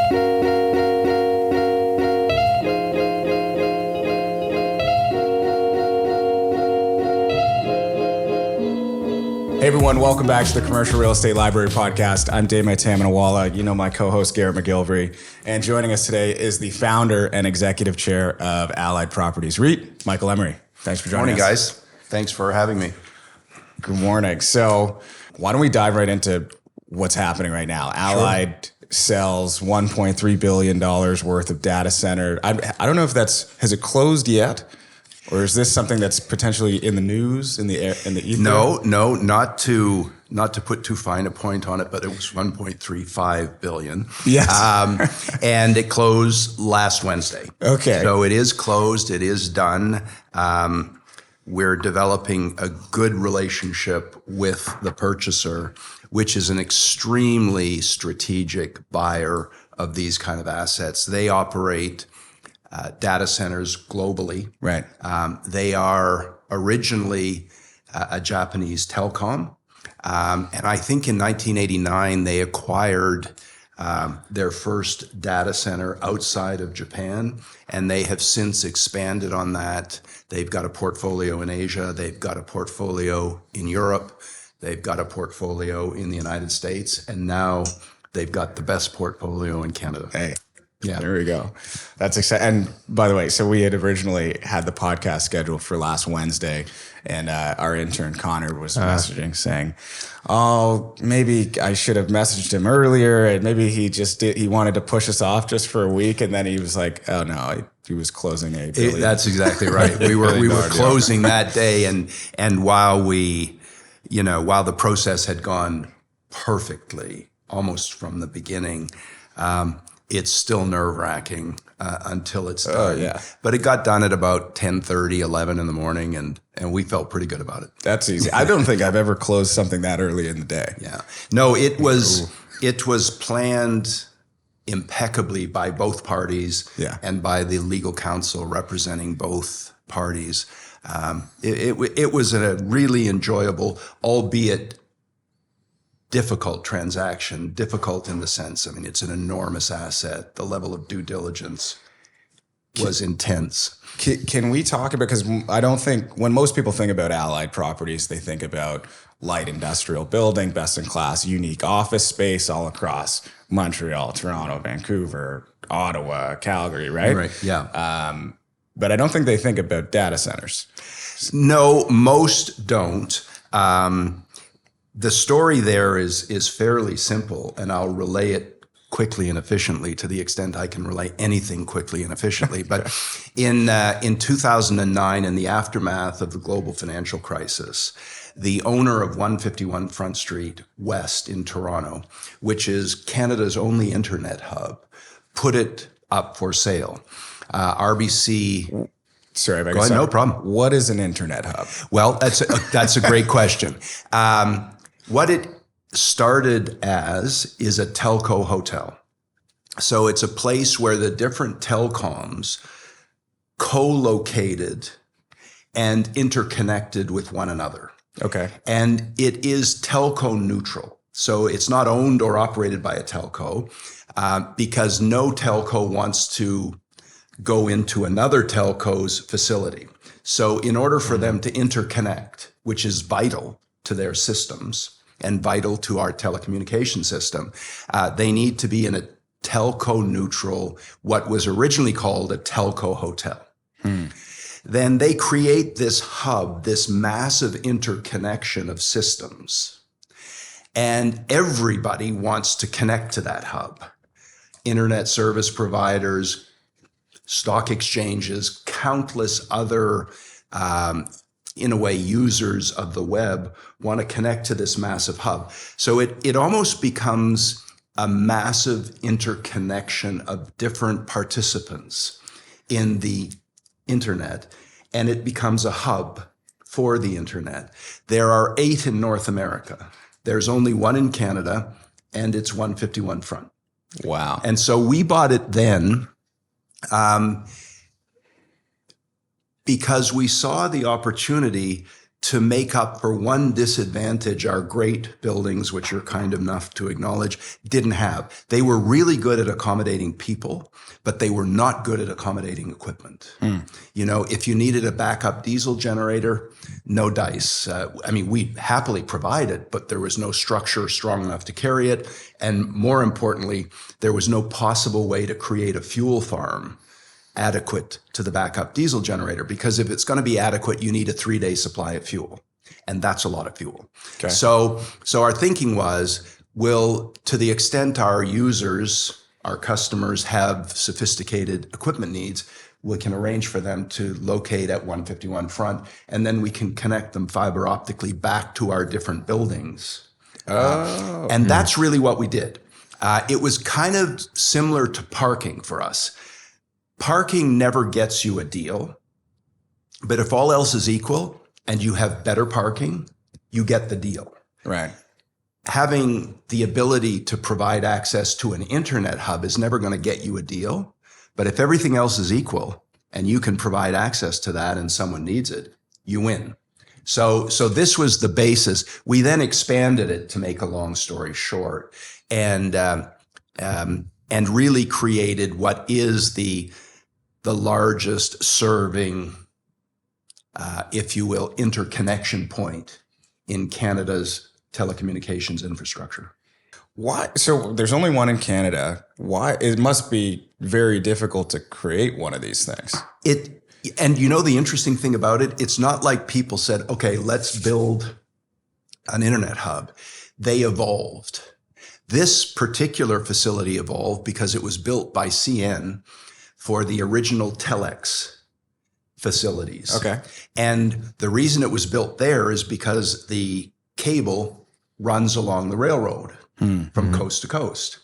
Hey everyone, welcome back to the Commercial Real Estate Library Podcast. I'm Dave Tamanawala. You know my co-host Garrett McGilvery. And joining us today is the founder and executive chair of Allied Properties REIT, Michael Emory. Thanks for joining us. Morning, guys. Thanks for having me. Good morning. So why don't we dive right into what's happening right now? Allied sells $1.3 billion worth of data center. I don't know if has it closed yet? Or is this something that's potentially in the news, in the ether? No, not to put too fine a point on it, but it was 1.35 billion. Yes. And it closed last Wednesday. Okay. So it is closed. It is done. We're developing a good relationship with the purchaser, which is an extremely strategic buyer of these kind of assets. They operate data centers globally. Right. They are originally a Japanese telecom. And I think in 1989, they acquired their first data center outside of Japan. And they have since expanded on that. They've got a portfolio in Asia. They've got a portfolio in Europe. They've got a portfolio in the United States. And now they've got the best portfolio in Canada. Hey. Yeah. There we go. That's exciting. And by the way, so we had originally had the podcast scheduled for last Wednesday, and our intern Connor was messaging saying, "Oh, maybe I should have messaged him earlier, and maybe he wanted to push us off just for a week." And then he was like, "Oh no, he was closing a billion." That's exactly right. We were closing that day, and while while the process had gone perfectly, almost from the beginning. It's still nerve-wracking until it's done. Oh, yeah. But it got done at about 10:30, 11 in the morning, and we felt pretty good about it. That's easy. I don't think I've ever closed something that early in the day. Yeah. No, it was planned impeccably by both parties and by the legal counsel representing both parties. It was a really enjoyable, albeit difficult transaction, difficult in the sense, I mean, it's an enormous asset. The level of due diligence was intense. Can we talk about, because I don't think, when most people think about Allied Properties, they think about light industrial building, best in class, unique office space all across Montreal, Toronto, Vancouver, Ottawa, Calgary, right? Right, yeah. But I don't think they think about data centers. No, most don't. The story there is fairly simple, and I'll relay it quickly and efficiently to the extent I can relay anything quickly and efficiently. But in 2009, in the aftermath of the global financial crisis, the owner of 151 Front Street West in Toronto, which is Canada's only internet hub, put it up for sale. RBC... Sorry, Go ahead, no problem. What is an internet hub? Well, that's a great question. What it started as is a telco hotel. So it's a place where the different telecoms co-located and interconnected with one another. Okay. And it is telco neutral. So it's not owned or operated by a telco because no telco wants to go into another telco's facility. So in order for them to interconnect, which is vital to their systems and vital to our telecommunication system, they need to be in a telco neutral, what was originally called a telco hotel. Then they create this hub, this massive interconnection of systems. And everybody wants to connect to that hub. Internet service providers, stock exchanges, countless other, in a way, users of the web want to connect to this massive hub. So it almost becomes a massive interconnection of different participants in the internet, and it becomes a hub for the internet. There are 8 in North America. There's only 1 in Canada, and it's 151 Front. Wow. And so we bought it then because we saw the opportunity to make up for one disadvantage our great buildings, which you're kind enough to acknowledge, didn't have. They were really good at accommodating people, but they were not good at accommodating equipment. You know, if you needed a backup diesel generator, no dice. I mean, we happily provide it, but there was no structure strong enough to carry it. And more importantly, there was no possible way to create a fuel farm adequate to the backup diesel generator, because if it's going to be adequate, you need a 3-day supply of fuel. And that's a lot of fuel. Okay. So our thinking was, to the extent our users, our customers have sophisticated equipment needs, we can arrange for them to locate at 151 Front, and then we can connect them fiber optically back to our different buildings. And that's really what we did. It was kind of similar to parking for us. Parking never gets you a deal, but if all else is equal and you have better parking, you get the deal. Right. Having the ability to provide access to an internet hub is never going to get you a deal, but if everything else is equal and you can provide access to that and someone needs it, you win. So this was the basis. We then expanded it, to make a long story short, and really created what is the largest serving, if you will, interconnection point in Canada's telecommunications infrastructure. Why? So there's only one in Canada. Why? It must be very difficult to create one of these things. And you know, the interesting thing about it, it's not like people said, okay, let's build an internet hub. They evolved. This particular facility evolved because it was built by CN for the original telex facilities. Okay. And the reason it was built there is because the cable runs along the railroad from coast to coast.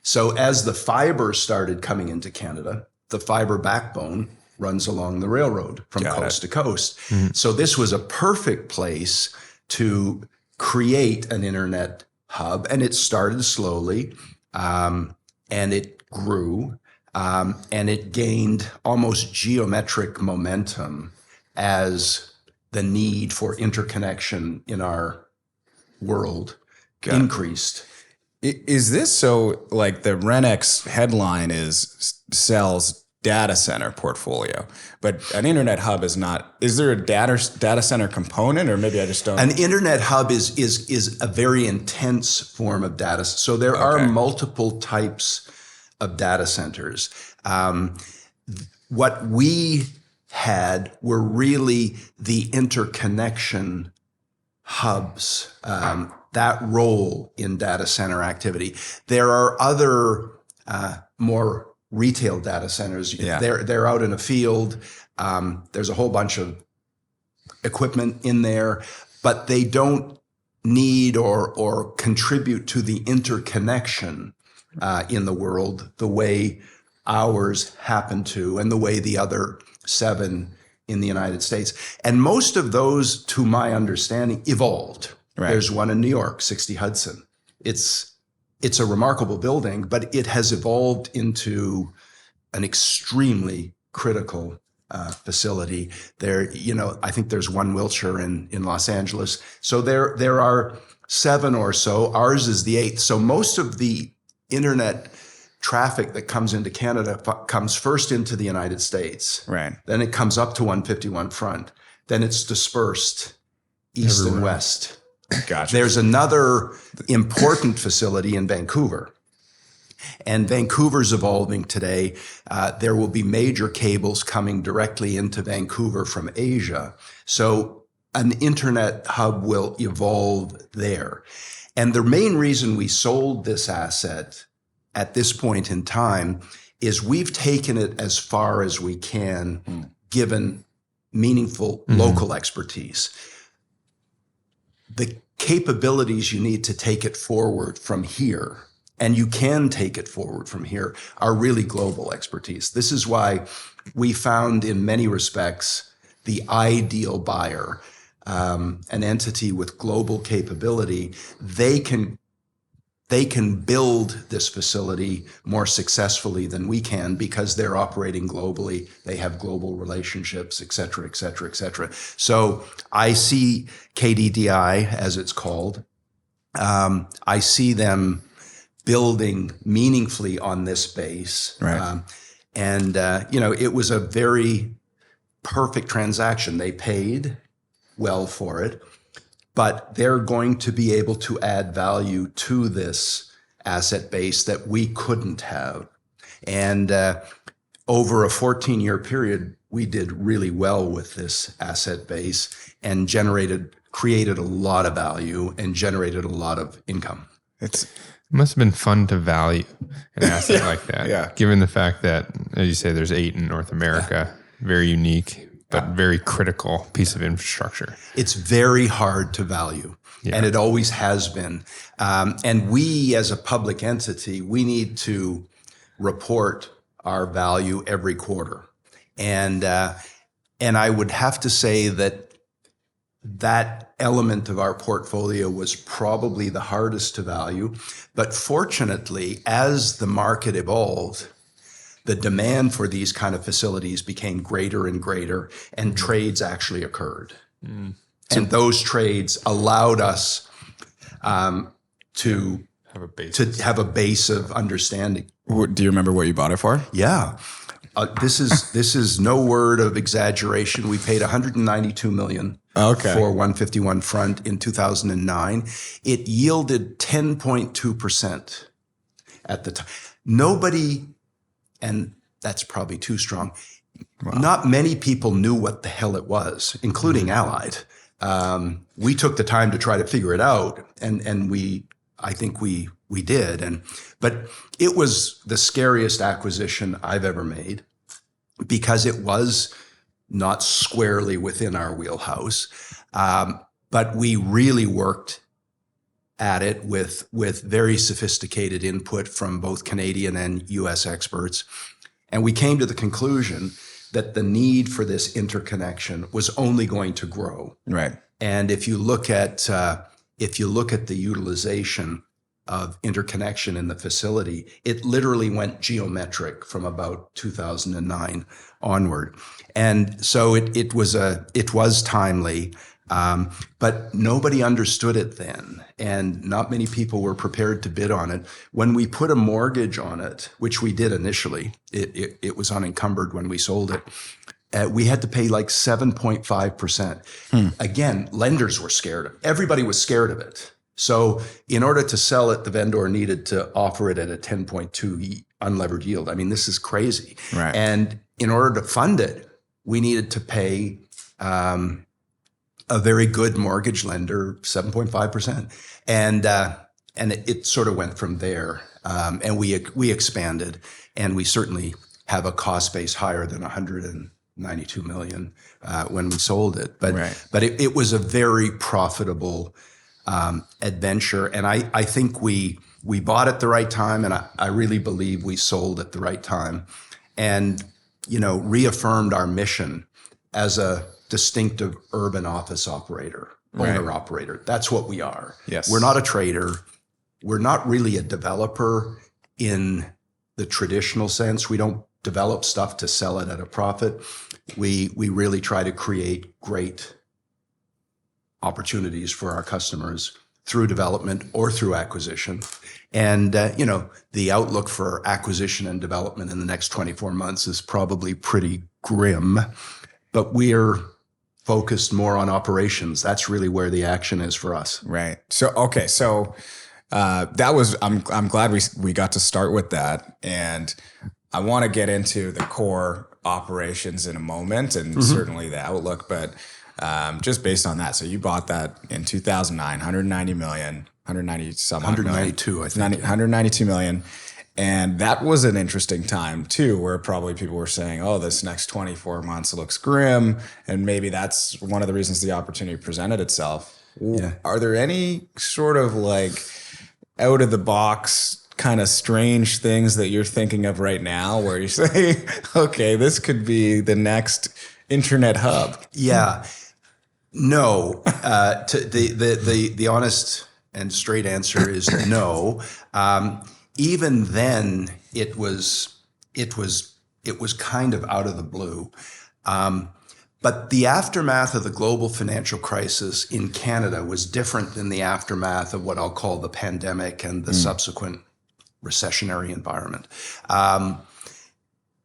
So as the fiber started coming into Canada, the fiber backbone runs along the railroad from coast to coast. So this was a perfect place to create an internet hub, and it started slowly, and it grew. And it gained almost geometric momentum as the need for interconnection in our world increased. Is this so, like, the RENX headline is sells data center portfolio, but an internet hub is not? Is there a data center component, or maybe I just don't? An internet hub is a very intense form of data. So there are multiple types of data centers. What we had were really the interconnection hubs, that role in data center activity. There are other more retail data centers. They're out in a field. There's a whole bunch of equipment in there, but they don't need or contribute to the interconnection in the world the way ours happen to, and the way the other 7 in the United States. And most of those, to my understanding, evolved. Right. There's one in New York, 60 Hudson. It's a remarkable building, but it has evolved into an extremely critical facility. There, I think there's one Wilshire in Los Angeles. So there are 7 or so. Ours is the 8th. So most of the internet traffic that comes into Canada comes first into the United States. Right. Then it comes up to 151 Front. Then it's dispersed east and west. Gotcha. There's another important facility in Vancouver. And Vancouver's evolving today. There will be major cables coming directly into Vancouver from Asia. So an internet hub will evolve there. And the main reason we sold this asset at this point in time is we've taken it as far as we can, given meaningful local expertise. The capabilities you need to take it forward from here, and you can take it forward from here, are really global expertise. This is why we found, in many respects, the ideal buyer, an entity with global capability. They can they can build this facility more successfully than we can because they're operating globally. They have global relationships, et cetera, et cetera, et cetera. So I see KDDI, as it's called, I see them building meaningfully on this base. Right. It was a very perfect transaction. They paid well for it, but they're going to be able to add value to this asset base that we couldn't have. And over a 14-year period, we did really well with this asset base and created a lot of value and generated a lot of income. It must have been fun to value an asset like that, given the fact that, as you say, there's 8 in North America, very unique, but very critical piece of infrastructure. It's very hard to value, and it always has been. And we, as a public entity, we need to report our value every quarter. And I would have to say that element of our portfolio was probably the hardest to value. But fortunately, as the market evolved, the demand for these kind of facilities became greater and greater, and trades actually occurred. And those trades allowed us to have a base of understanding. Do you remember what you bought it for? Yeah. This is no word of exaggeration. We paid $192 million for 151 Front in 2009. It yielded 10.2% at the time. Nobody, and that's probably too strong, not many people knew what the hell it was, including Allied. We took the time to try to figure it out, and I think we did. But it was the scariest acquisition I've ever made because it was not squarely within our wheelhouse. But we really worked at it with very sophisticated input from both Canadian and US experts. And we came to the conclusion that the need for this interconnection was only going to grow. Right. And if you look at the utilization of interconnection in the facility, it literally went geometric from about 2009 onward. And so it was timely, but nobody understood it then, and not many people were prepared to bid on it. When we put a mortgage on it, which we did initially, it was unencumbered when we sold it. We had to pay like 7.5%. Again, lenders were scared of it. Everybody was scared of it. So in order to sell it, the vendor needed to offer it at a 10.2 unlevered yield. I mean, this is crazy. Right. And in order to fund it, we needed to pay a very good mortgage lender 7.5%. And it sort of went from there. And we expanded, and we certainly have a cost base higher than $192 million when we sold it. But it was a very profitable adventure. And I think we bought at the right time, and I really believe we sold at the right time, and reaffirmed our mission as a distinctive urban office operator, owner-operator. That's what we are. Yes. We're not a trader. We're not really a developer in the traditional sense. We don't develop stuff to sell it at a profit. We really try to create great opportunities for our customers through development or through acquisition. And, the outlook for acquisition and development in the next 24 months is probably pretty grim, but we're focused more on operations. That's really where the action is for us. Right. So, okay. So, that was, I'm glad we got to start with that. And I want to get into the core operations in a moment, and certainly the outlook, but just based on that. So you bought that in 2009, 190 million, 192, I think. 192 million. And that was an interesting time too, where probably people were saying, oh, this next 24 months looks grim. And maybe that's one of the reasons the opportunity presented itself. Yeah. Are there any sort of like out of the box kind of strange things that you're thinking of right now where you say, okay, this could be the next internet hub? Yeah. No, the honest and straight answer is no. Even then, it was kind of out of the blue. But the aftermath of the global financial crisis in Canada was different than the aftermath of what I'll call the pandemic and the subsequent recessionary environment.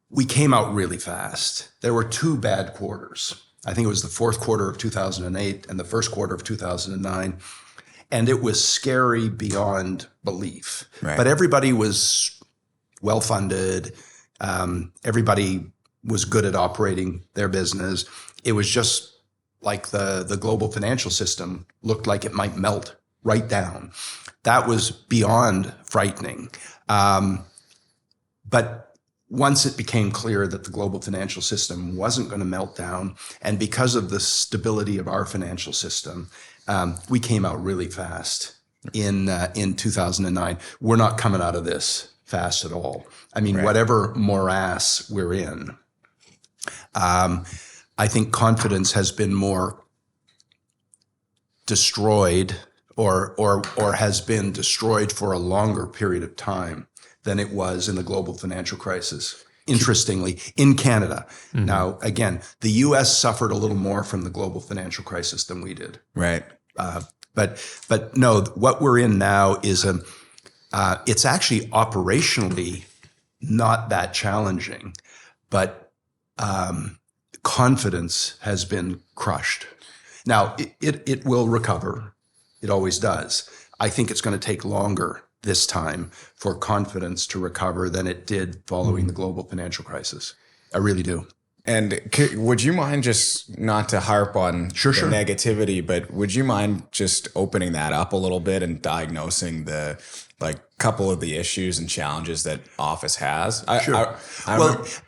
We came out really fast. There were two bad quarters. I think it was the fourth quarter of 2008 and the first quarter of 2009. And it was scary beyond belief. Right. But everybody was well-funded. Everybody was good at operating their business. It was just like the global financial system looked like it might melt right down. That was beyond frightening. But once it became clear that the global financial system wasn't going to melt down, and because of the stability of our financial system, we came out really fast in 2009. We're not coming out of this fast at all. I mean, whatever morass we're in, I think confidence has been more destroyed or has been destroyed for a longer period of time than it was in the global financial crisis. Interestingly, in Canada. Mm-hmm. Now, again, the U.S. suffered a little more from the global financial crisis than we did. Right. But no, what we're in now is it's actually operationally not that challenging, but confidence has been crushed. Now, it will recover. It always does. I think it's going to take longer this time for confidence to recover than it did following the global financial crisis. I really do. And would you mind, just not to harp on the negativity, but would you mind just opening that up a little bit and diagnosing the couple of the issues and challenges that office has?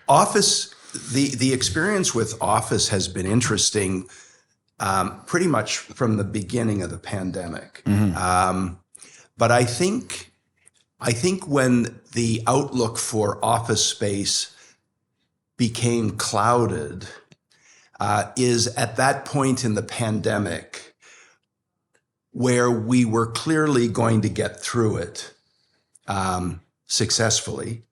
Office, the experience with office has been interesting pretty much from the beginning of the pandemic. Mm-hmm. But I think when the outlook for office space became clouded is at that point in the pandemic where we were clearly going to get through it successfully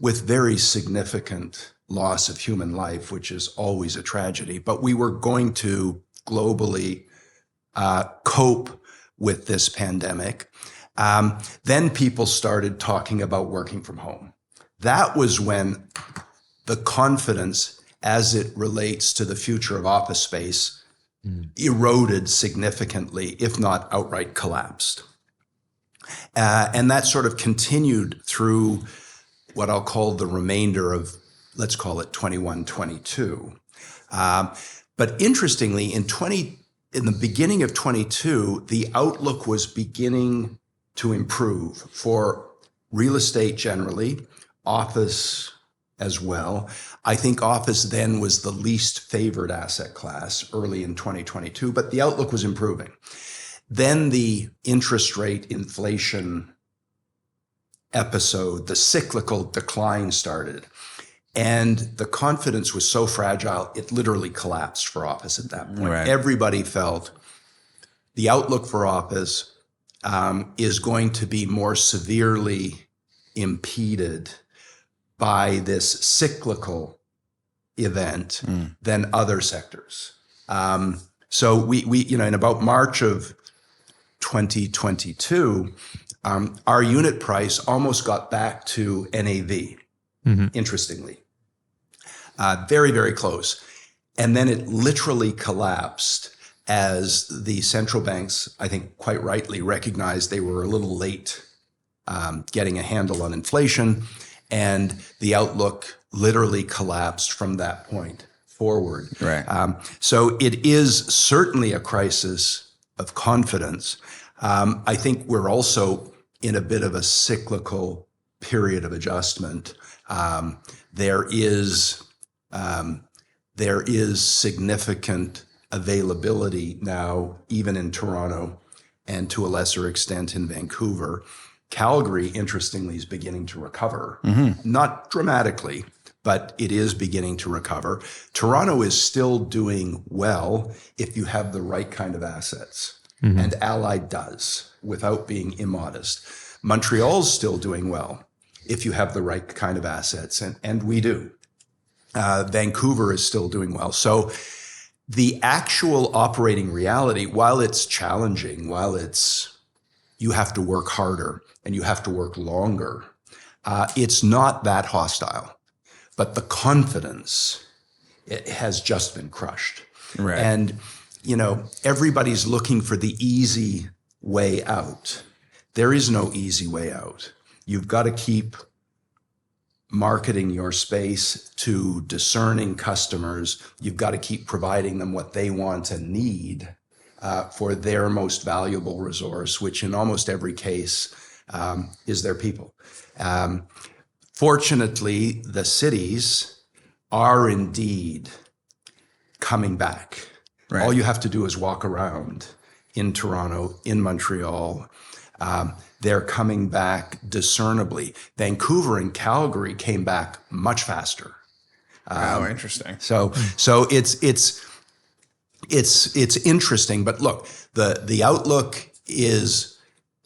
with very significant loss of human life, which is always a tragedy. But we were going to globally cope with this pandemic. Then people started talking about working from home. That was when the confidence as it relates to the future of office space eroded significantly, if not outright collapsed. And that sort of continued through what I'll call the remainder of, let's call it 21, 22. But interestingly, in the beginning of 22, the outlook was beginning to improve for real estate generally, office as well. I think office then was the least favored asset class early in 2022, but the outlook was improving. Then the interest rate inflation episode, the cyclical decline started. And the confidence was so fragile, it literally collapsed for office at that point. Right. Everybody felt the outlook for office is going to be more severely impeded by this cyclical event than other sectors. So we in about March of 2022, our unit price almost got back to NAV. Interestingly, very, very close. And then it literally collapsed as the central banks, I think quite rightly, recognized they were a little late getting a handle on inflation. And the outlook literally collapsed from that point forward. Right. So it is certainly a crisis of confidence. I think we're also in a bit of a cyclical period of adjustment. There is significant availability now, even in Toronto, and to a lesser extent in Vancouver. Calgary, interestingly, is beginning to recover. Not dramatically, but it is beginning to recover. Toronto is still doing well if you have the right kind of assets. and Allied does, without being immodest. Montreal's still doing well if you have the right kind of assets, and we do. Vancouver is still doing well. So the actual operating reality, while it's challenging, you have to work harder and you have to work longer, it's not that hostile. But the confidence, it has just been crushed. Right. And, everybody's looking for the easy way out. There is no easy way out. You've got to keep marketing your space to discerning customers. You've got to keep providing them what they want and need for their most valuable resource, which in almost every case is their people. Fortunately, the cities are indeed coming back. Right. All you have to do is walk around in Toronto, in Montreal. They're coming back discernibly. Vancouver and Calgary came back much faster. Wow, interesting. So it's interesting. But look, the outlook is,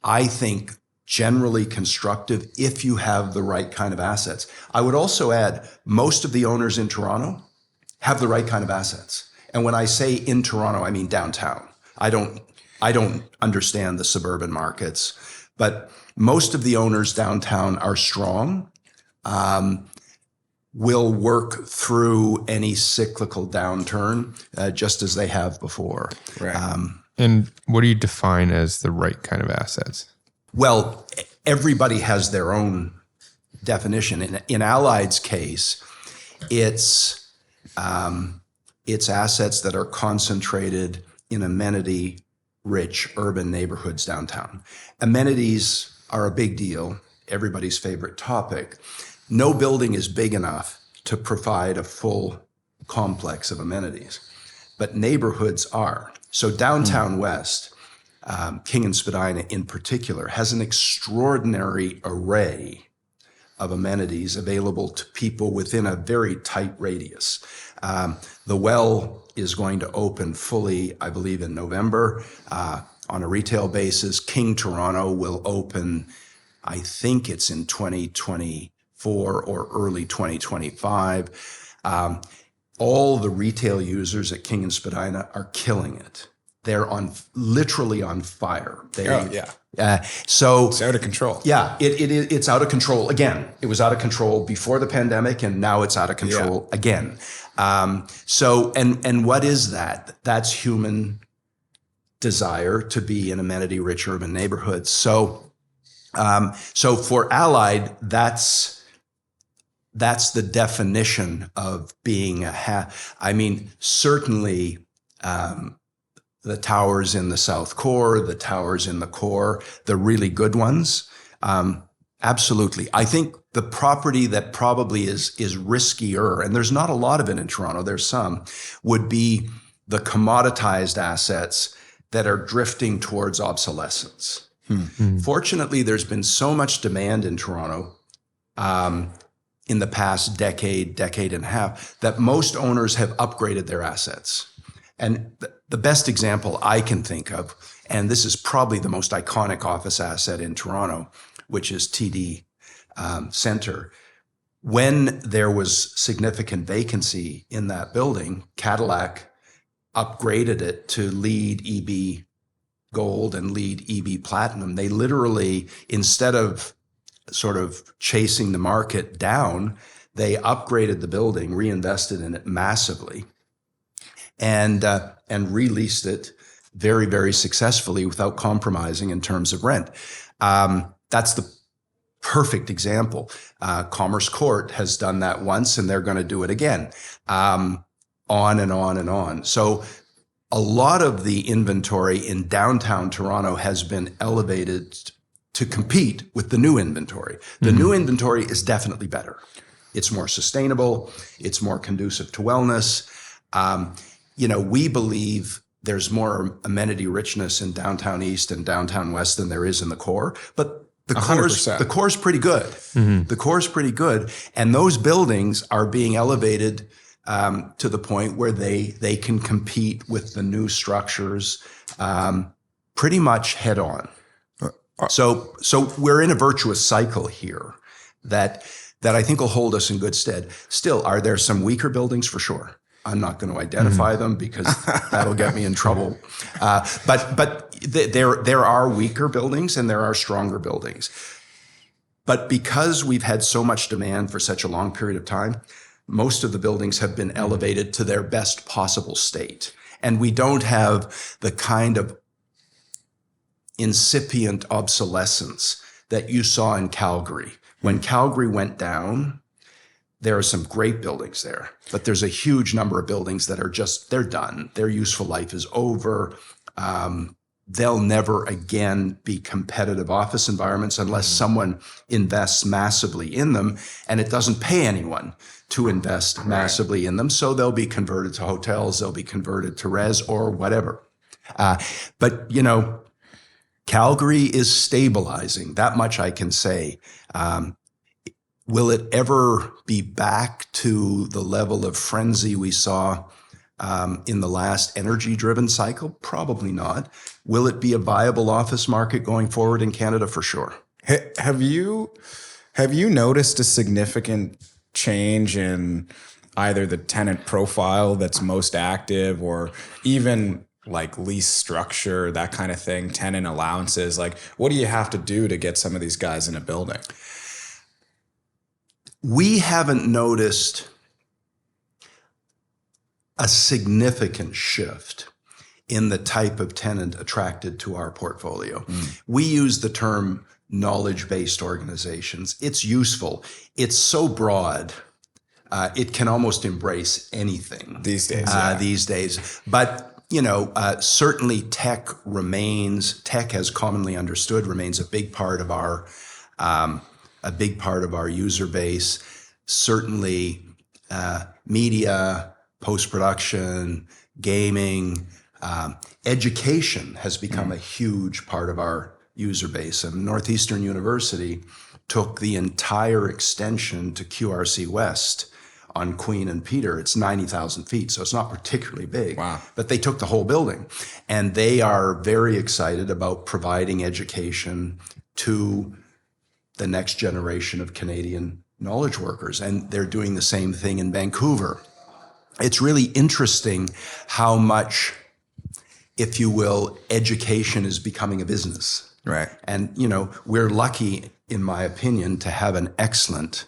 I think, generally constructive if you have the right kind of assets. I would also add, most of the owners in Toronto have the right kind of assets. And when I say in Toronto, I mean downtown. I don't understand the suburban markets, but most of the owners downtown are strong, will work through any cyclical downturn, just as they have before. Right. And what do you define as the right kind of assets? Well, everybody has their own definition. In Allied's case, it's assets that are concentrated in amenity-rich urban neighborhoods downtown. Amenities are a big deal, everybody's favorite topic. No building is big enough to provide a full complex of amenities, but neighborhoods are. So downtown West, King and Spadina in particular, has an extraordinary array of amenities available to people within a very tight radius. The Well is going to open fully, I believe, in November on a retail basis. King Toronto will open, I think it's in 2024 or early 2025. All the retail users at King and Spadina are killing it. They're literally on fire. So it's out of control. Yeah, it's out of control again. It was out of control before the pandemic, and now it's out of control again. So what is that? That's human desire to be in amenity-rich urban neighborhoods. So for Allied, that's the definition of being certainly. The towers in the South Core, the towers in the core, the really good ones. Absolutely. I think the property that probably is riskier, and there's not a lot of it in Toronto, there's some, would be the commoditized assets that are drifting towards obsolescence. Fortunately, there's been so much demand in Toronto in the past decade and a half, that most owners have upgraded their assets. And the best example I can think of, and this is probably the most iconic office asset in Toronto, which is TD Centre. When there was significant vacancy in that building, Cadillac upgraded it to LEED EB Gold and LEED EB Platinum. They literally, instead of sort of chasing the market down, they upgraded the building, reinvested in it massively, and released it very, very successfully without compromising in terms of rent. That's the perfect example. Commerce Court has done that once, and they're going to do it again. On and on and on. So a lot of the inventory in downtown Toronto has been elevated to compete with the new inventory. The new inventory is definitely better. It's more sustainable. It's more conducive to wellness. We believe there's more amenity richness in downtown East and downtown West than there is in the core, but the core is pretty good. The core is pretty good, and those buildings are being elevated to the point where they can compete with the new structures pretty much head on. So we're in a virtuous cycle here that I think will hold us in good stead. Still, are there some weaker buildings? For sure. I'm not going to identify them because that'll get me in trouble. But there are weaker buildings and there are stronger buildings. But because we've had so much demand for such a long period of time, most of the buildings have been elevated to their best possible state. And we don't have the kind of incipient obsolescence that you saw in Calgary. When Calgary went down, there are some great buildings there, but there's a huge number of buildings that are they're done. Their useful life is over. They'll never again be competitive office environments unless someone invests massively in them, and it doesn't pay anyone to invest massively in them. So they'll be converted to hotels, they'll be converted to res or whatever. But, Calgary is stabilizing. That much I can say. Will it ever be back to the level of frenzy we saw in the last energy-driven cycle? Probably not. Will it be a viable office market going forward in Canada? For sure. Have you noticed a significant change in either the tenant profile that's most active or even like lease structure, that kind of thing, tenant allowances? Like, what do you have to do to get some of these guys in a building? We haven't noticed a significant shift in the type of tenant attracted to our portfolio. We use the term knowledge-based organizations. It's useful. It's so broad. It can almost embrace anything these days. But certainly tech, as commonly understood, remains a big part of our user base. Certainly media, post-production, gaming, education has become a huge part of our user base. And Northeastern University took the entire extension to QRC West on Queen and Peter. It's 90,000 feet, so it's not particularly big. Wow. But they took the whole building. And they are very excited about providing education to the next generation of Canadian knowledge workers. And they're doing the same thing in Vancouver. It's really interesting how much, if you will, education is becoming a business. Right. And, we're lucky, in my opinion, to have an excellent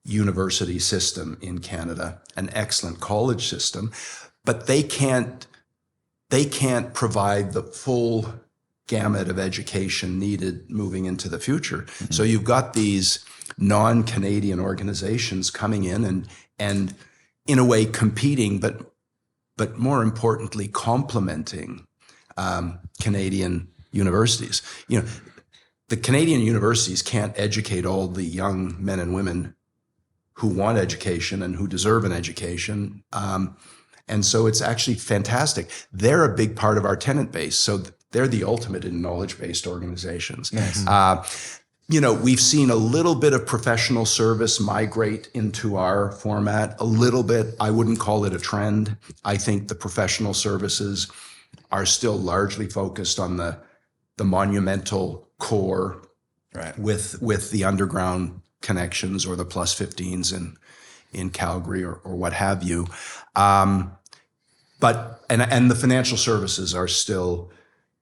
university system in Canada, an excellent college system, but they can't provide the full gamut of education needed moving into the future. Mm-hmm. So you've got these non-Canadian organizations coming in and in a way competing, but more importantly, complementing Canadian universities. The Canadian universities can't educate all the young men and women who want education and who deserve an education. And so it's actually fantastic. They're a big part of our tenant base. So they're the ultimate in knowledge-based organizations. Nice. We've seen a little bit of professional service migrate into our format, a little bit. I wouldn't call it a trend. I think the professional services are still largely focused on the monumental core, right, with the underground connections or the plus 15s in Calgary or what have you. But the financial services are still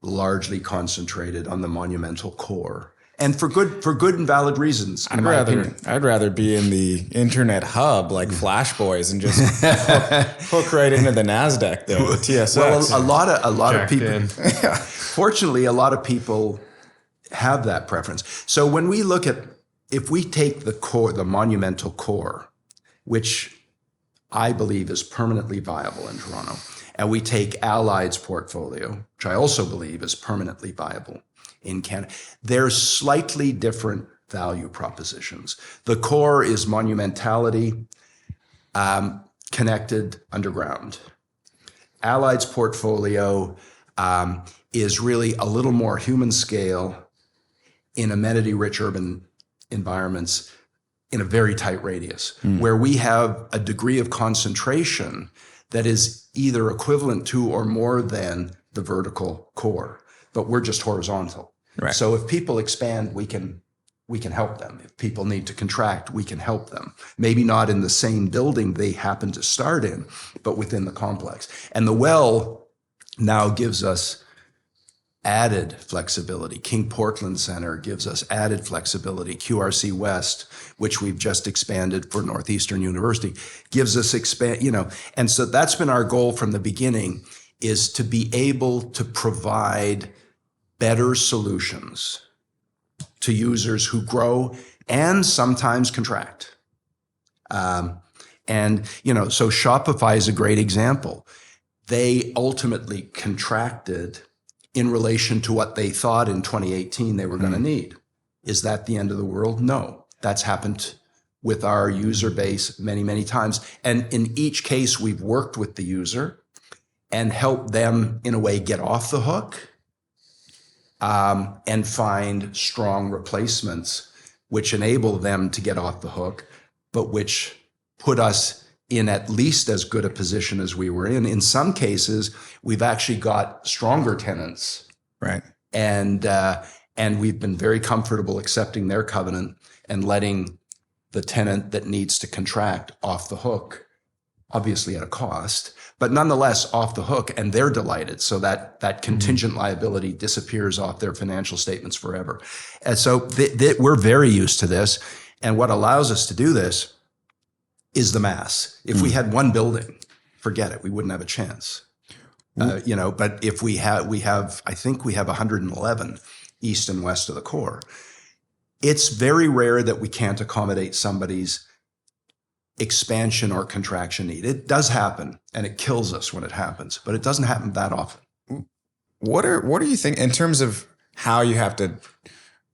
largely concentrated on the monumental core. And for good and valid reasons. I'd rather be in the internet hub like Flash Boys and just hook right into the NASDAQ though, the TSX. Well, a lot of people. Yeah. Fortunately, a lot of people have that preference. So when we look at, if we take the core, the monumental core, which I believe is permanently viable in Toronto, and we take Allied's portfolio, which I also believe is permanently viable in Canada, there's slightly different value propositions. The core is monumentality, connected underground. Allied's portfolio is really a little more human scale in amenity-rich urban environments in a very tight radius, where we have a degree of concentration that is either equivalent to or more than the vertical core, but we're just horizontal. Right. So if people expand, we can help them. If people need to contract, we can help them. Maybe not in the same building they happen to start in, but within the complex. And the well now gives us added flexibility. King Portland Center gives us added flexibility. QRC West, which we've just expanded for Northeastern University, gives us and so that's been our goal from the beginning, is to be able to provide better solutions to users who grow and sometimes contract. So Shopify is a great example. They ultimately contracted in relation to what they thought in 2018 they were going to need. Is that the end of the world? No. That's happened with our user base many, many times. And in each case, we've worked with the user and helped them, in a way, get off the hook and find strong replacements, which enable them to get off the hook, but which put us in at least as good a position as we were in. In some cases, we've actually got stronger tenants. Right. And we've been very comfortable accepting their covenant and letting the tenant that needs to contract off the hook, obviously at a cost, but nonetheless off the hook, and they're delighted. So that contingent liability disappears off their financial statements forever. And so we're very used to this. And what allows us to do this is the mass. If we had one building, forget it, we wouldn't have a chance. But if I think we have 111 east and west of the core. It's very rare that we can't accommodate somebody's expansion or contraction need. It does happen, and it kills us when it happens, but it doesn't happen that often. What do you think in terms of how you have to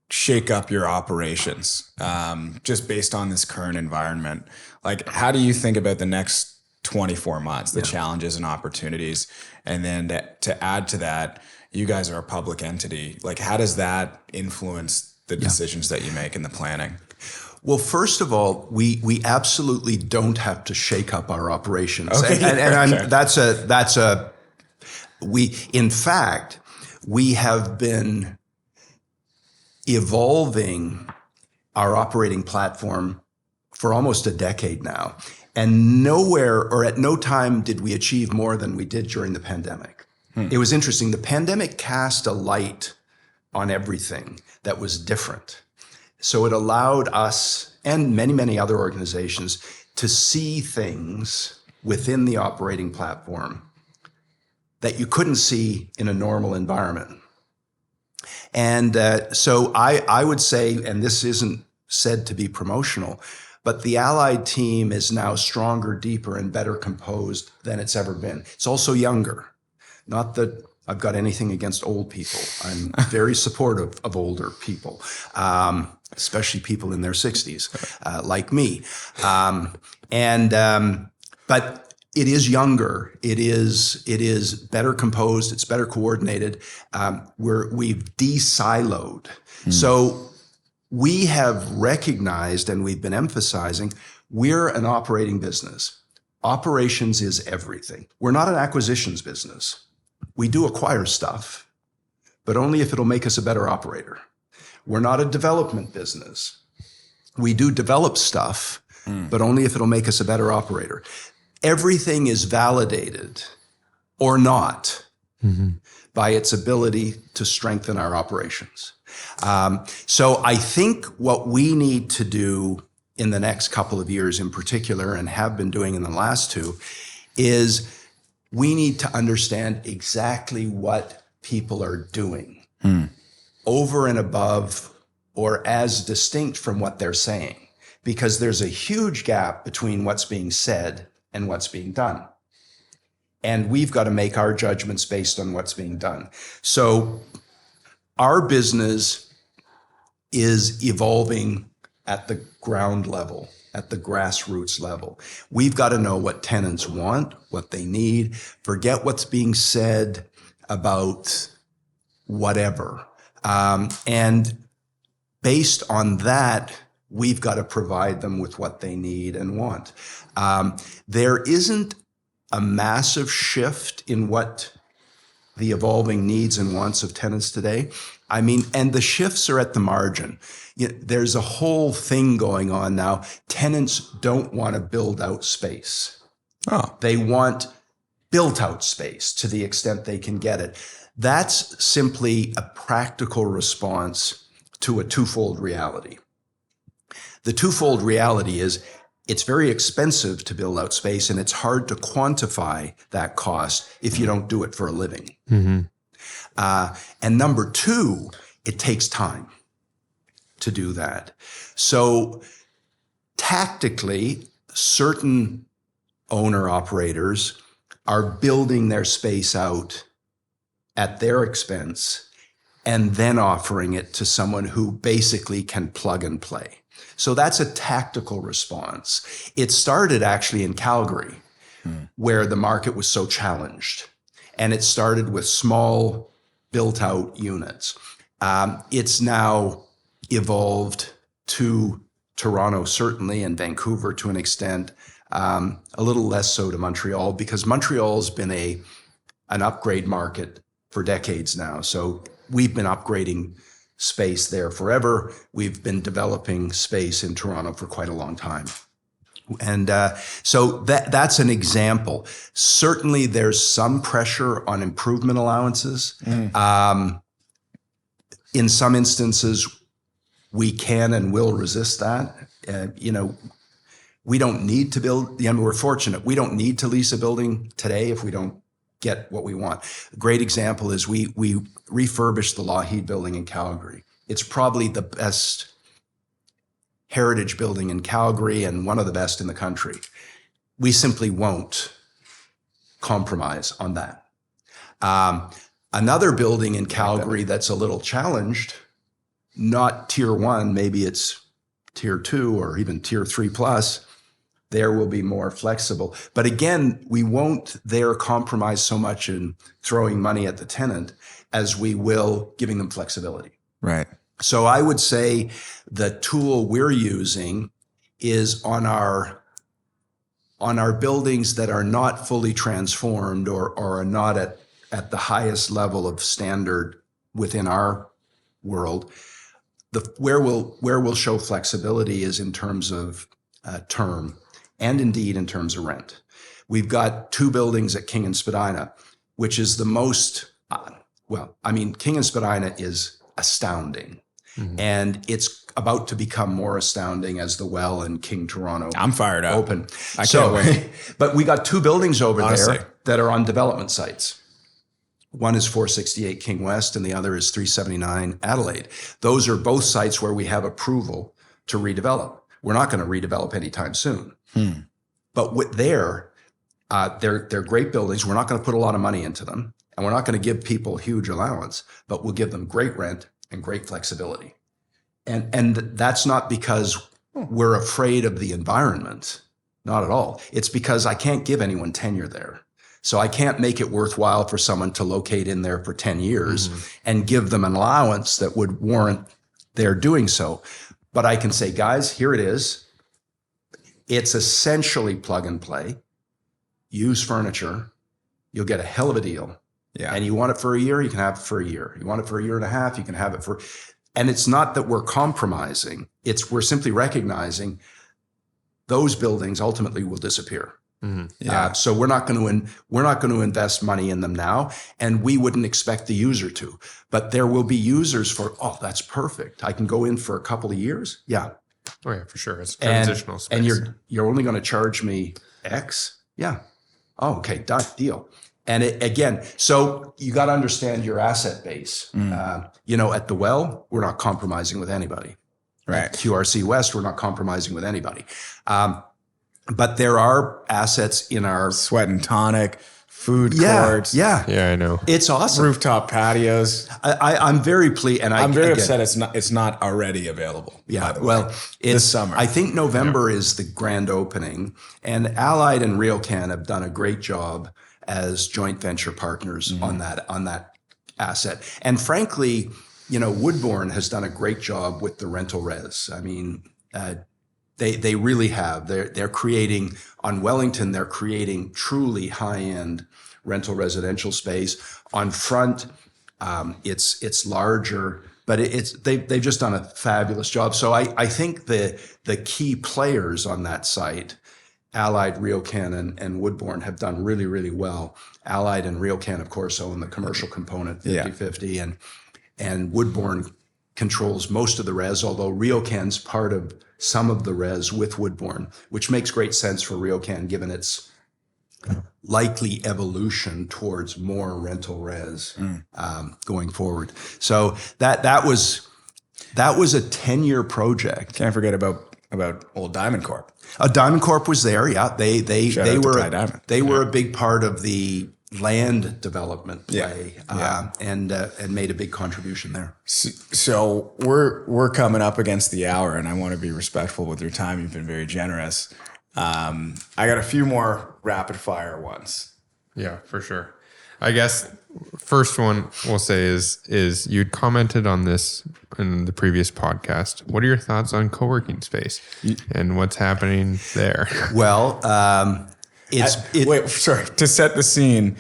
shake up your operations, just based on this current environment? Like, how do you think about the next 24 months, the challenges and opportunities? And then to add to that, you guys are a public entity. Like, how does that influence the decisions that you make in the planning? Well, first of all, we absolutely don't have to shake up our operations. Okay. In fact, we have been evolving our operating platform for almost a decade now. And nowhere or at no time did we achieve more than we did during the pandemic. It was interesting. The pandemic cast a light on everything that was different. So it allowed us and many, many other organizations to see things within the operating platform that you couldn't see in a normal environment. And so I would say, and this isn't said to be promotional, but the Allied team is now stronger, deeper, and better composed than it's ever been. It's also younger. Not that I've got anything against old people. I'm very supportive of older people, especially people in their 60s, like me. But it is younger. It is better composed. It's better coordinated. We've de-siloed. So we have recognized, and we've been emphasizing, we're an operating business. Operations is everything. We're not an acquisitions business. We do acquire stuff, but only if it'll make us a better operator. We're not a development business. We do develop stuff, but only if it'll make us a better operator. Everything is validated or not by its ability to strengthen our operations. So I think what we need to do in the next couple of years in particular, and have been doing in the last two, is we need to understand exactly what people are doing over and above or as distinct from what they're saying, because there's a huge gap between what's being said and what's being done. And we've got to make our judgments based on what's being done. So our business is evolving at the ground level, at the grassroots level. We've got to know what tenants want, what they need. Forget what's being said about whatever. And based on that, we've got to provide them with what they need and want. There isn't a massive shift in what the evolving needs and wants of tenants today. I mean, and the shifts are at the margin. There's a whole thing going on now. Tenants don't want to build out space. Oh, They want built out space to the extent they can get it. That's simply a practical response to a twofold reality. The twofold reality is it's very expensive to build out space, and it's hard to quantify that cost if you don't do it for a living. Mm-hmm. And number two, it takes time to do that. So tactically, certain owner operators are building their space out at their expense and then offering it to someone who basically can plug and play. So that's a tactical response. It started actually in Calgary, where the market was so challenged. And it started with small built out units. It's now evolved to Toronto, certainly, and Vancouver to an extent, a little less so to Montreal, because Montreal's been an upgrade market for decades now. So we've been upgrading space there forever. We've been developing space in Toronto for quite a long time. And so that's an example. Certainly there's some pressure on improvement allowances. In some instances, we can and will resist that. We don't need to build, we're fortunate. We don't need to lease a building today if we don't get what we want. A great example is we refurbished the Lougheed building in Calgary. It's probably the best heritage building in Calgary and one of the best in the country. We simply won't compromise on that. Another building in Calgary that's a little challenged, not tier 1, maybe it's tier 2 or even tier 3 plus, there will be more flexible. But again, we won't there compromise so much in throwing money at the tenant as we will giving them flexibility. right. So I would say the tool we're using is on our buildings that are not fully transformed or are not at the highest level of standard within our world. Where we'll show flexibility is in terms of term and indeed in terms of rent. We've got 2 buildings at King and Spadina, which is the most, King and Spadina is astounding. Mm-hmm. And it's about to become more astounding as the Well and King Toronto I'm fired up. open. I can't wait. But we got 2 buildings over Honestly. there that are on development sites. One is 468 King West and the other is 379 Adelaide. Those are both sites where we have approval to redevelop. We're not going to redevelop anytime soon. But they're great buildings. We're not going to put a lot of money into them, and we're not going to give people huge allowance, but we'll give them great rent and great flexibility. And that's not because we're afraid of the environment, not at all. It's because I can't give anyone tenure there. So I can't make it worthwhile for someone to locate in there for 10 years and give them an allowance that would warrant their doing so. But I can say, guys, here it is. It's essentially plug and play. Use furniture. You'll get a hell of a deal. Yeah. And you want it for a year, you can have it for a year. You want it for a year and a half, you can have it for... And it's not that we're compromising. We're simply recognizing those buildings ultimately will disappear. Mm-hmm. Yeah. So we're not going to invest money in them now, and we wouldn't expect the user to. But there will be users for, that's perfect. I can go in for a couple of years. Yeah. Oh yeah, for sure. It's transitional space. And you're only going to charge me X? Yeah. Oh, okay, done, deal. And again, so you got to understand your asset base. At the Well, we're not compromising with anybody. Right. At QRC West, we're not compromising with anybody. But there are assets in our Sweat and Tonic, food courts. Yeah, I know. it's awesome. Rooftop patios. I'm very pleased, and I'm very upset it's not already available. Yeah, by the way. well, this summer. I think November is the grand opening, and Allied and RioCan have done a great job as joint venture partners on that asset. And frankly, Woodbourne has done a great job with the rental res. I mean, they really have. They're creating on Wellington. They're creating truly high end rental residential space. On front, it's larger, but they've just done a fabulous job. So I think the key players on that site, Allied, RioCan, and Woodbourne, have done really, really well. Allied and RioCan, of course, own the commercial component 50-50, and Woodbourne controls most of the res, although RioCan's part of some of the res with Woodbourne, which makes great sense for RioCan given its likely evolution towards more rental res going forward. So that was a 10-year project. Can't forget about old Diamond Corp. Diamond Corp was there. Yeah, they were a big part of the land development play, and made a big contribution there. So we're coming up against the hour, and I want to be respectful with your time. You've been very generous. I got a few more rapid fire ones. Yeah, for sure. I guess first one we'll say is you'd commented on this in the previous podcast. What are your thoughts on co-working space and what's happening there? Well, to set the scene,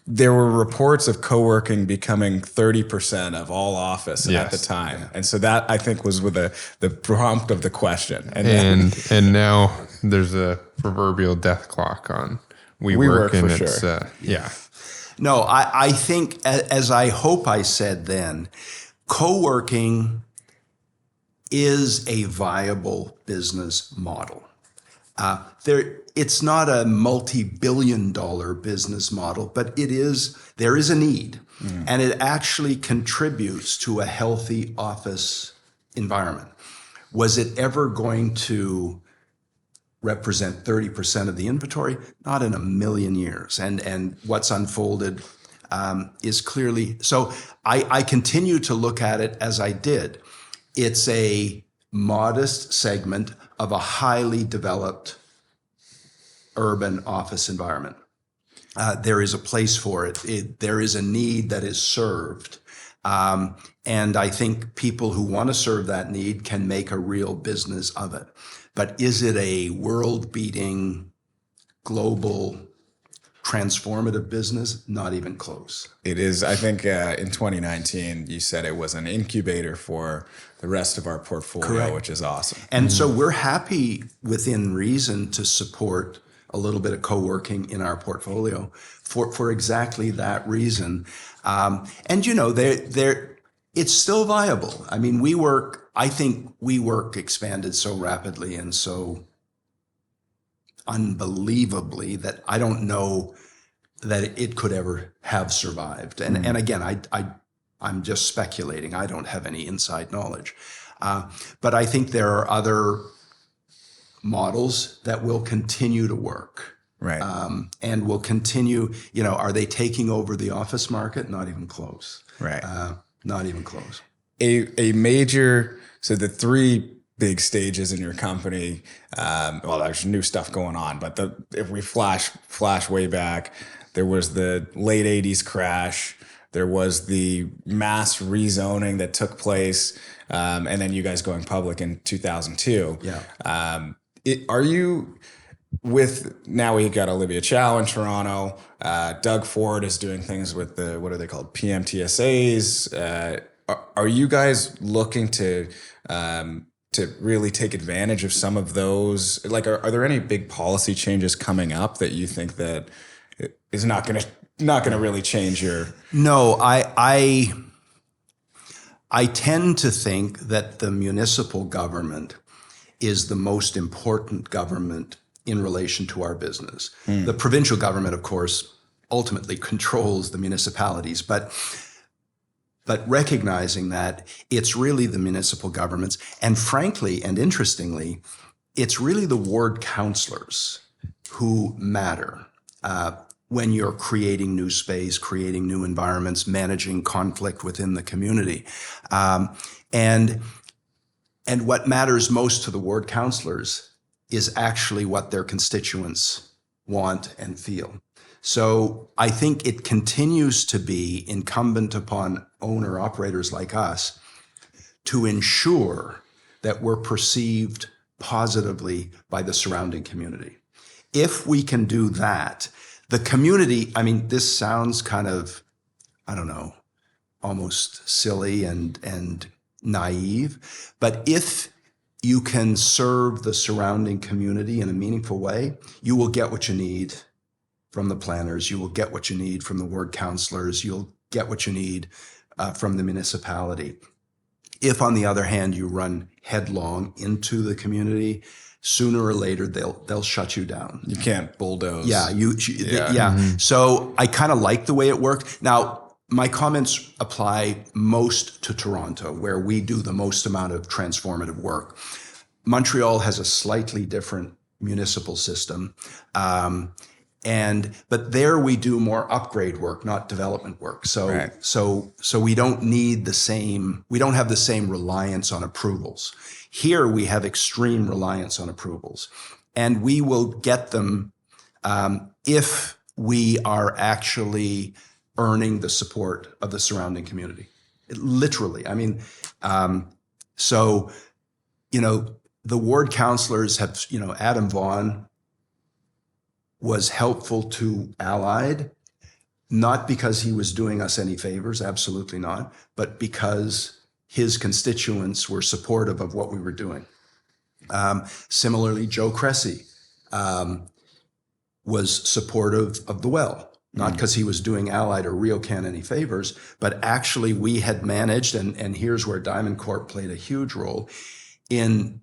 there were reports of co-working becoming 30% of all office at the time. Yeah. And so that, I think, was with the prompt of the question. And now there's a proverbial death clock on WeWork, and it's sure. No, I think, as I hope I said then, co-working is a viable business model. It's not a multi-billion-dollar business model, but there is a need, and it actually contributes to a healthy office environment. Was it ever going to represent 30% of the inventory? Not in a million years. And what's unfolded is clearly, so I continue to look at it as I did. It's a modest segment of a highly developed urban office environment. There is a place for it. There is a need that is served. And I think people who want to serve that need can make a real business of it. But is it a world-beating, global, transformative business? Not even close. It is. I think in 2019, you said it was an incubator for the rest of our portfolio, correct, which is awesome. And so we're happy within reason to support a little bit of co-working in our portfolio for exactly that reason. And, it's still viable. I mean, I think WeWork expanded so rapidly and so unbelievably that I don't know that it could ever have survived. And again, I'm just speculating. I don't have any inside knowledge. But I think there are other models that will continue to work. Right. And will continue, are they taking over the office market? Not even close. Right. Not even close. A major, so the three big stages in your company, there's new stuff going on, but if we flash way back, there was the late 80s crash, there was the mass rezoning that took place, and then you guys going public in 2002. Yeah. Are you now we've got Olivia Chow in Toronto, Doug Ford is doing things with what are they called? PMTSAs. Are you guys looking to really take advantage of some of those? Like, are there any big policy changes coming up that you think that is not going to really change your? No, I tend to think that the municipal government is the most important government in relation to our business. The provincial government, of course, ultimately controls the municipalities, but recognizing that it's really the municipal governments, and frankly and interestingly, it's really the ward councillors who matter when you're creating new space, creating new environments, managing conflict within the community. And what matters most to the ward councillors is actually what their constituents want and feel. So I think it continues to be incumbent upon owner-operators like us to ensure that we're perceived positively by the surrounding community. If we can do that, the community, I mean, this sounds kind of, I don't know, almost silly and naive, but if you can serve the surrounding community in a meaningful way, you will get what you need from the planners, you will get what you need from the ward councillors, you'll get what you need from the municipality. If, on the other hand, you run headlong into the community, sooner or later they'll shut you down. You can't bulldoze. Yeah, So I kind of like the way it worked. Now, my comments apply most to Toronto, where we do the most amount of transformative work. Montreal has a slightly different municipal system. But there we do more upgrade work, not development work. So we don't need we don't have the same reliance on approvals. Here we have extreme reliance on approvals, and we will get them if we are actually earning the support of the surrounding community. Literally. I mean, the ward councillors have, Adam Vaughan was helpful to Allied, not because he was doing us any favors, absolutely not, but because his constituents were supportive of what we were doing. Similarly, Joe Cressy was supportive of the well, not because he was doing Allied or RioCan any favors, but actually we had managed, and here's where Diamond Corp played a huge role in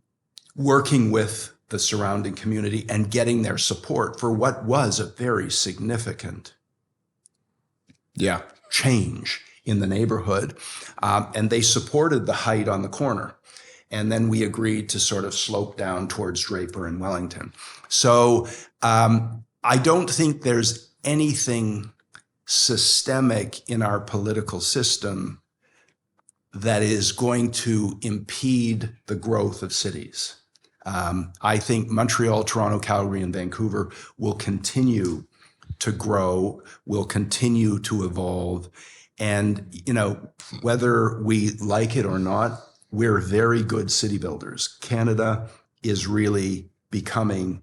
working with the surrounding community and getting their support for what was a very significant change in the neighborhood. And they supported the height on the corner. And then we agreed to sort of slope down towards Draper and Wellington. So I don't think there's anything systemic in our political system that is going to impede the growth of cities. I think Montreal, Toronto, Calgary, and Vancouver will continue to grow, will continue to evolve. And, whether we like it or not, we're very good city builders. Canada is really becoming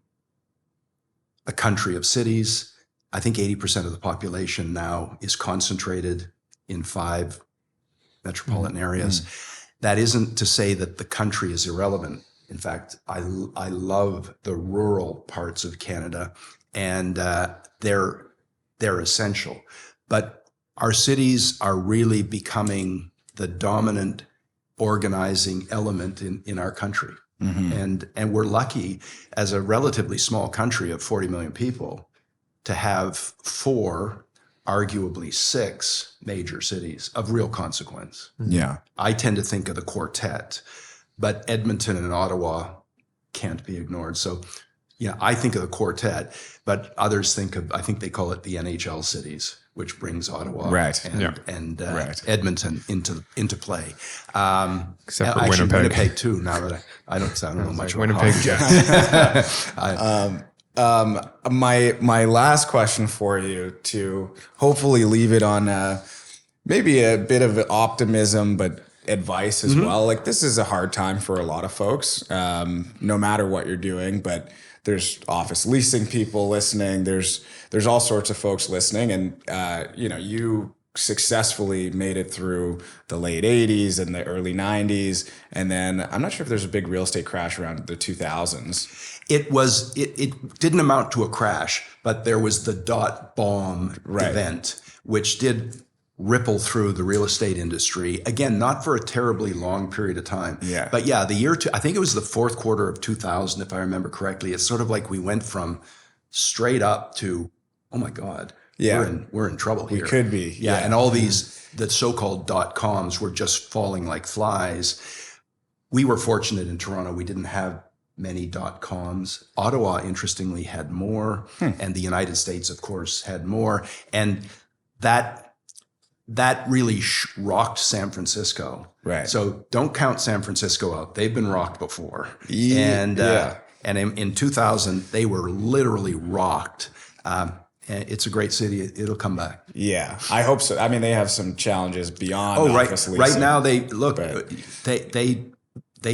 a country of cities. I think 80% of the population now is concentrated in 5 metropolitan areas. That isn't to say that the country is irrelevant. In fact, I love the rural parts of Canada, and they're essential. But our cities are really becoming the dominant organizing element in our country. And we're lucky, as a relatively small country of 40 million people, to have 4, arguably 6 major cities of real consequence. Yeah. I tend to think of the quartet, but Edmonton and Ottawa can't be ignored. So, I think of the quartet, but others I think they call it the NHL cities, which brings Ottawa and Edmonton into play. Except for actually, Winnipeg too. Now that I don't know much about Winnipeg hockey. My last question for you, to hopefully leave it on maybe a bit of optimism, but advice as well. Like, this is a hard time for a lot of folks, no matter what you're doing, but there's office leasing people listening. There's all sorts of folks listening, and you successfully made it through the late 80s and the early 90s, and then I'm not sure if there's a big real estate crash around the 2000s. It didn't amount to a crash, but there was the dot bomb event, which did ripple through the real estate industry. Again, not for a terribly long period of time. Yeah. But the year I think it was the 4th quarter of 2000, if I remember correctly. It's sort of like we went from straight up to, oh my God, we're in trouble here. We could be. Yeah. And all these, the so-called .coms were just falling like flies. We were fortunate in Toronto. We didn't have many .coms. Ottawa, interestingly, had more. And the United States, of course, had more. And that really rocked San Francisco. Right. So don't count San Francisco out. They've been rocked before. And in 2000, they were literally rocked. It's a great city. It'll come back. Yeah, I hope so. I mean, they have some challenges beyond office leasing. Right now, they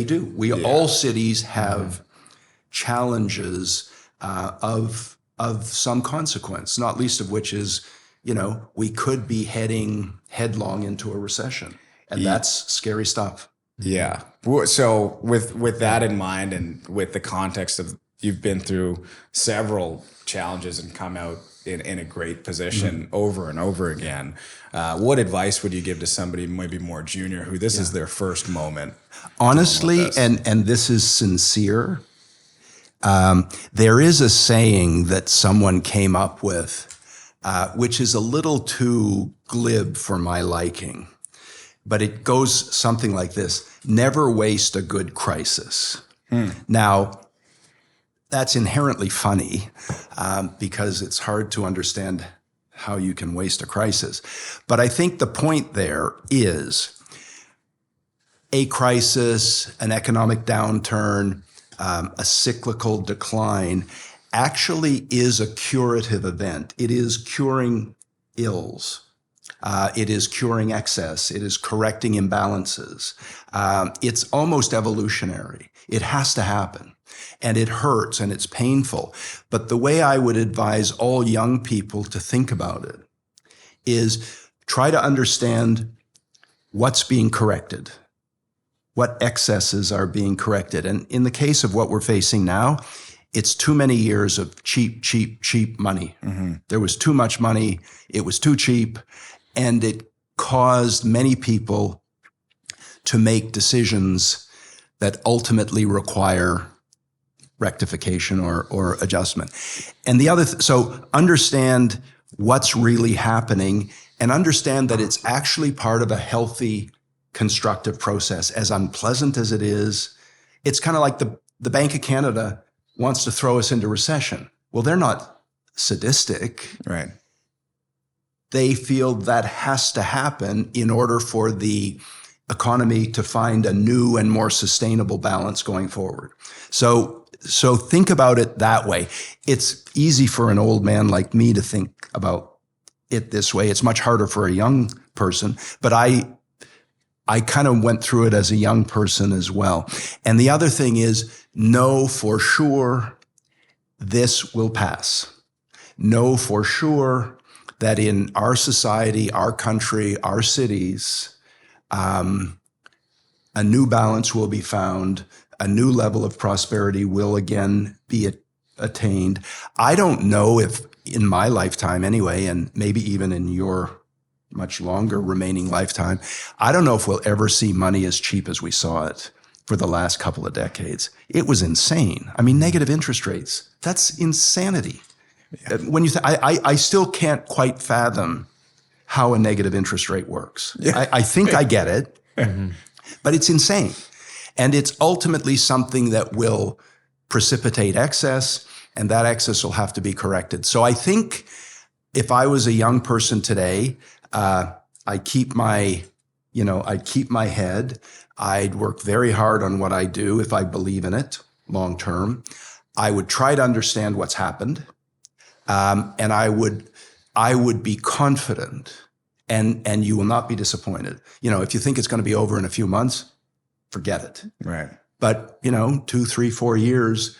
do. All cities have challenges of of some consequence, not least of which is, we could be heading headlong into a recession. And that's scary stuff. Yeah. So with that in mind, and with the context of you've been through several challenges and come out in a great position over and over again, what advice would you give to somebody maybe more junior who this is their first moment? Honestly, and this is sincere, there is a saying that someone came up with, which is a little too glib for my liking. But it goes something like this: never waste a good crisis. Now, that's inherently funny because it's hard to understand how you can waste a crisis. But I think the point there is a crisis, an economic downturn, a cyclical decline actually is a curative event. It is curing ills. It is curing excess. It is correcting imbalances. It's almost evolutionary. It has to happen. And it hurts and it's painful. But the way I would advise all young people to think about it is try to understand what's being corrected, what excesses are being corrected. And in the case of what we're facing now, it's too many years of cheap money. There was too much money. It was too cheap. And it caused many people to make decisions that ultimately require rectification or adjustment. And the other, so understand what's really happening and understand that it's actually part of a healthy, constructive process. As unpleasant as it is, it's kind of like the Bank of Canada wants to throw us into recession. Well, they're not sadistic. Right. They feel that has to happen in order for the economy to find a new and more sustainable balance going forward. So think about it that way. It's easy for an old man like me to think about it this way. It's much harder for a young person, but I kind of went through it as a young person as well. And the other thing is, know for sure this will pass. Know for sure that in our society, our country, our cities, a new balance will be found. A new level of prosperity will again be attained. I don't know if in my lifetime anyway, and maybe even in your much longer remaining lifetime, I don't know if we'll ever see money as cheap as we saw it for the last couple of decades. It was insane. I mean, negative interest rates, that's insanity. Yeah. When you I still can't quite fathom how a negative interest rate works. Yeah. I think I get it, but it's insane. And it's ultimately something that will precipitate excess, and that excess will have to be corrected. So I think if I was a young person today, I'd keep my head. I'd work very hard on what I do if I believe in it long term. I would try to understand what's happened. And I would be confident, and you will not be disappointed. If you think it's going to be over in a few months, forget it. Right. But 2, 3, 4 years,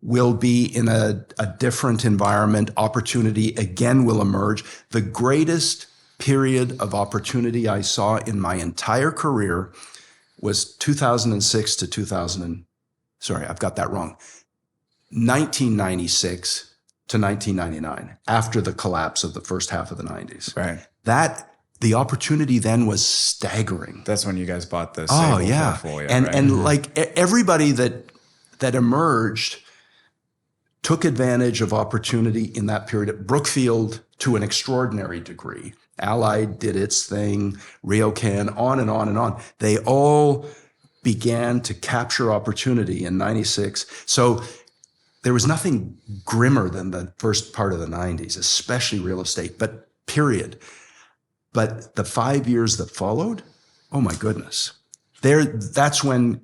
we'll be in a different environment. Opportunity again will emerge. The greatest period of opportunity I saw in my entire career was 2006 to 1996 to 1999, after the collapse of the first half of the 90s. Right. The opportunity then was staggering. That's when you guys bought the portfolio. And like everybody that emerged took advantage of opportunity in that period. Brookfield, to an extraordinary degree. Allied did its thing, RioCan, on and on and on. They all began to capture opportunity in 96. So there was nothing grimmer than the first part of the 90s, especially real estate, but period. But the 5 years that followed, oh my goodness. That's when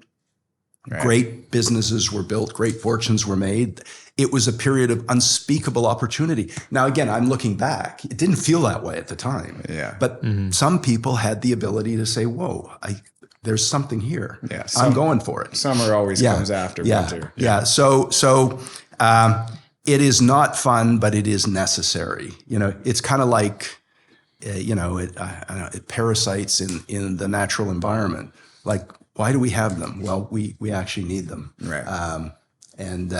great businesses were built, great fortunes were made. It was a period of unspeakable opportunity. Now, again, I'm looking back. It didn't feel that way at the time. Yeah. But some people had the ability to say, whoa, there's something here. Yeah, I'm going for it. Summer always comes after winter. Yeah. So it is not fun, but it is necessary. It's kind of like, I don't know, parasites in the natural environment. Like, why do we have them? Well, we actually need them. Right. And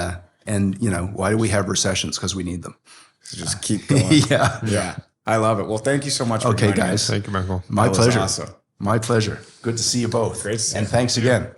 why do we have recessions? Because we need them. So just keep going. Yeah. Yeah. I love it. Well, thank you so much. Okay, joining guys. us. Thank you, Michael. My That was pleasure. awesome. My pleasure. Good to see you both. Great to see And you. thanks again.